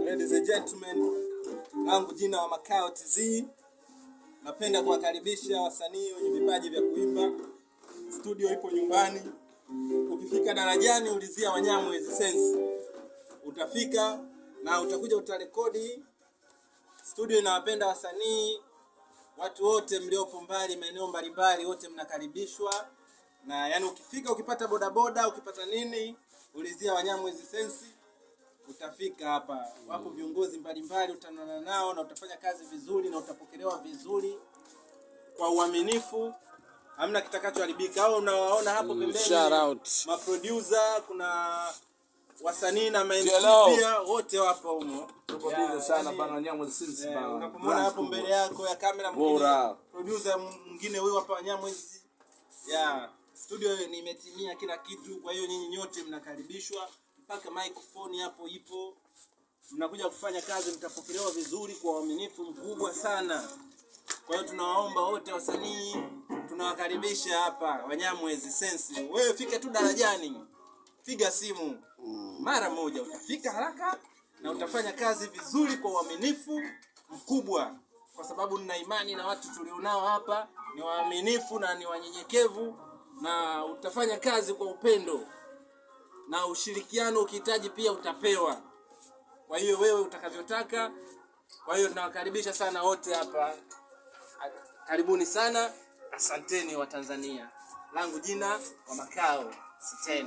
Ladies and gentlemen, langu jina wa Makao TZ. Napenda kuwakaribisha wasanii wenye vipaji vya kuimba. Studio ipo nyumbani. Ukifika Darajani ulizia Wanyamwezi Sense. Utafika na utakuja utarekodi. Studio inawapenda wasanii, watu wote mliopo mbali, maeneo mbalimbali, wote mnakaribishwa. Na yani ukifika, ukipata bodaboda, ukipata nini, ulizia Wanyamwezi Sense. Utafika hapa. Wapo viongozi mbalimbali, utanana nao na utafanya kazi vizuri na utapokelewa vizuri kwa uaminifu. Hamna kitakachoharibika. Hao unawaona hapo pembeni, maproducer, kuna wasanii na MC pia, wote wapo humo. Tuko busy sana bana Wanyamwezi Sense bana. Unapomwona hapo mbele yako ya kamera mwingine, producer mwingine huyu hapa Wanyamwezi. Studio nimetimia kila kitu, kwa hiyo nyinyi nyote mnakaribishwa. Mpaka microphone hapo ipo. Mnakuja kufanya kazi, mtapokelewa vizuri kwa uaminifu mkubwa sana. Kwa hiyo tunawaomba wote wasanii, tunawakaribisha hapa Wanyamwezi Sense. Wewe fika tu Darajani, piga simu mara moja, utafika haraka na utafanya kazi vizuri kwa uaminifu mkubwa, kwa sababu nina imani na watu tulionao hapa ni waaminifu na ni wanyenyekevu, na utafanya kazi kwa upendo na ushirikiano. Ukihitaji pia utapewa, kwa hiyo wewe utakavyotaka. Kwa hiyo tunawakaribisha sana wote hapa, karibuni sana, asanteni wa Tanzania. Langu jina wa Makao TZ.